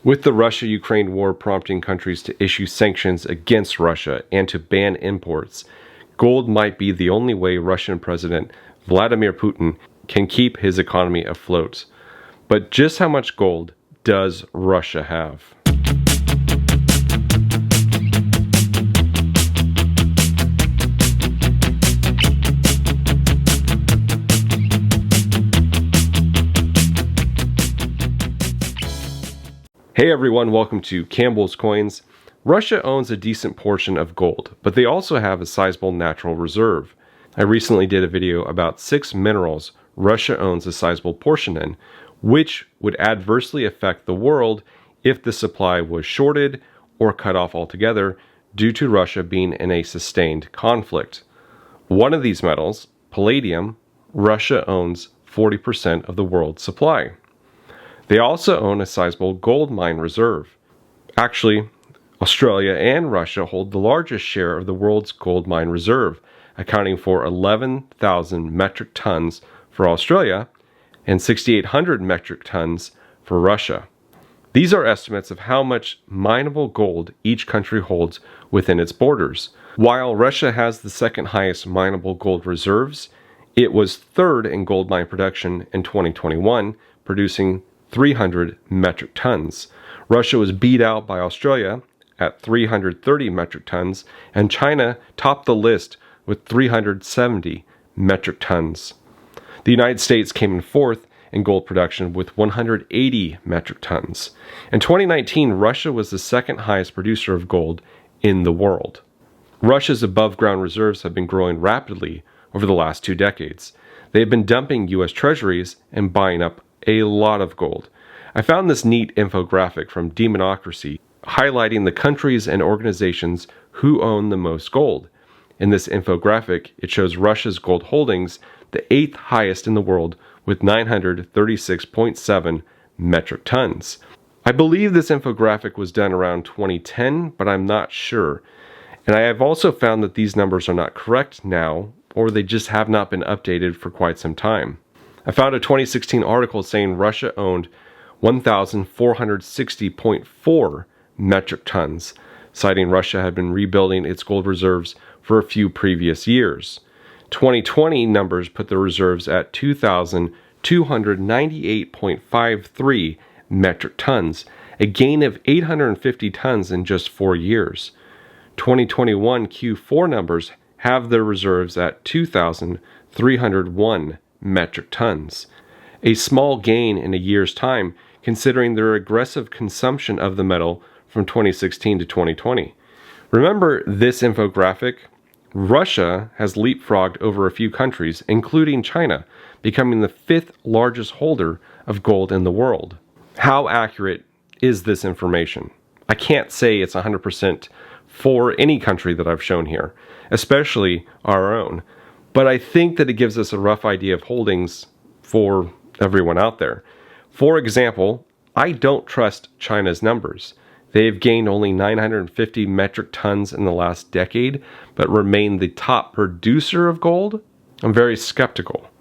With the Russia-Ukraine war prompting countries to issue sanctions against Russia and to ban imports, gold might be the only way Russian President Vladimir Putin can keep his economy afloat. But just how much gold does Russia have? Hey everyone, welcome to Campbell's Coins. Russia owns a decent portion of gold, but they also have a sizable natural reserve. I recently did a video about 6 minerals Russia owns a sizable portion in, which would adversely affect the world if the supply was shorted or cut off altogether due to Russia being in a sustained conflict. One of these metals, palladium, Russia owns 40% of the world's supply. They also own a sizable gold mine reserve. Actually, Australia and Russia hold the largest share of the world's gold mine reserve, accounting for 11,000 metric tons for Australia and 6,800 metric tons for Russia. These are estimates of how much mineable gold each country holds within its borders. While Russia has the second highest mineable gold reserves, it was third in gold mine production in 2021, producing 300 metric tons. Russia was beat out by Australia at 330 metric tons, and China topped the list with 370 metric tons. The United States came in fourth in gold production with 180 metric tons. In 2019, Russia was the second highest producer of gold in the world. Russia's above-ground reserves have been growing rapidly over the last 2 decades. They have been dumping U.S. treasuries and buying up a lot of gold. I found this neat infographic from Democracy highlighting the countries and organizations who own the most gold. In this infographic, it shows Russia's gold holdings, the 8th highest in the world, with 936.7 metric tons. I believe this infographic was done around 2010, but I'm not sure. And I have also found that these numbers are not correct now, or they just have not been updated for quite some time. I found a 2016 article saying Russia owned 1,460.4 metric tons, citing Russia had been rebuilding its gold reserves for a few previous years. 2020 numbers put the reserves at 2,298.53 metric tons, a gain of 850 tons in just 4 years. 2021 Q4 numbers have their reserves at 2,301 metric tons, a small gain in a year's time considering their aggressive consumption of the metal from 2016 to 2020. Remember this infographic? Russia has leapfrogged over a few countries, including China, becoming the 5th largest holder of gold in the world. How accurate is this information? I can't say it's 100% for any country that I've shown here, especially our own. But I think that it gives us a rough idea of holdings for everyone out there. For example, I don't trust China's numbers. They've gained only 950 metric tons in the last decade, but remain the top producer of gold? I'm very skeptical.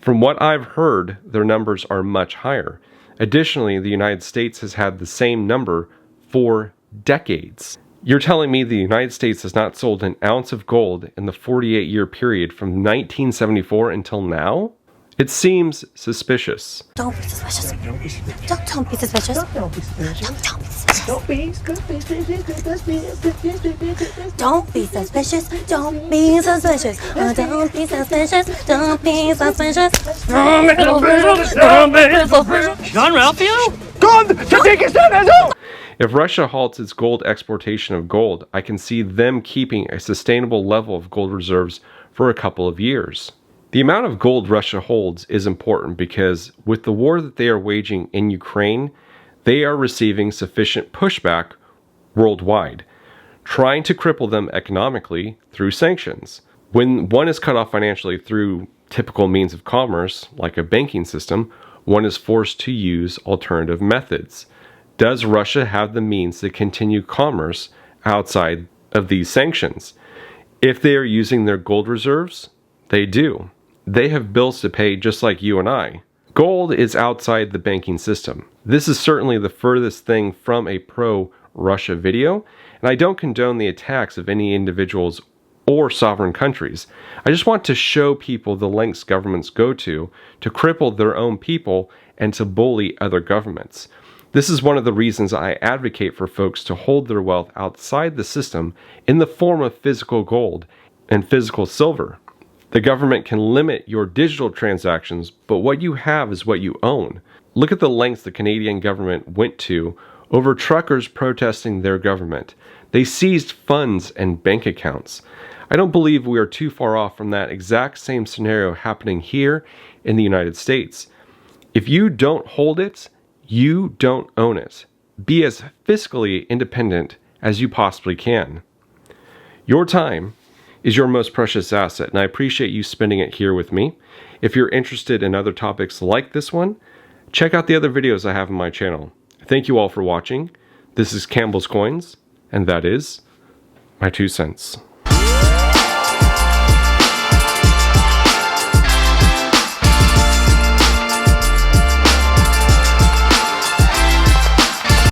From what I've heard, their numbers are much higher. Additionally, the United States has had the same number for decades. You're telling me the United States has not sold an ounce of gold in the 48-year period from 1974 until now? It seems suspicious. Don't be suspicious. Don't be suspicious. Don't be suspicious. Don't be suspicious. Don't be suspicious. Don't be suspicious. Don't be suspicious. Don't be suspicious. Don't be suspicious. John Ralphio? If Russia halts its gold exportation of gold, I can see them keeping a sustainable level of gold reserves for a couple of years. The amount of gold Russia holds is important because with the war that they are waging in Ukraine, they are receiving sufficient pushback worldwide, trying to cripple them economically through sanctions. When one is cut off financially through typical means of commerce, like a banking system, one is forced to use alternative methods. Does Russia have the means to continue commerce outside of these sanctions? If they are using their gold reserves, they do. They have bills to pay just like you and I. Gold is outside the banking system. This is certainly the furthest thing from a pro-Russia video, and I don't condone the attacks of any individuals or sovereign countries. I just want to show people the lengths governments go to cripple their own people and to bully other governments. This is one of the reasons I advocate for folks to hold their wealth outside the system in the form of physical gold and physical silver. The government can limit your digital transactions, but what you have is what you own. Look at the lengths the Canadian government went to over truckers protesting their government. They seized funds and bank accounts. I don't believe we are too far off from that exact same scenario happening here in the United States. If you don't hold it, you don't own it. Be as fiscally independent as you possibly can. Your time is your most precious asset, and I appreciate you spending it here with me. If you're interested in other topics like this one, check out the other videos I have on my channel. Thank you all for watching. This is Campbell's Coins, and that is my 2 cents.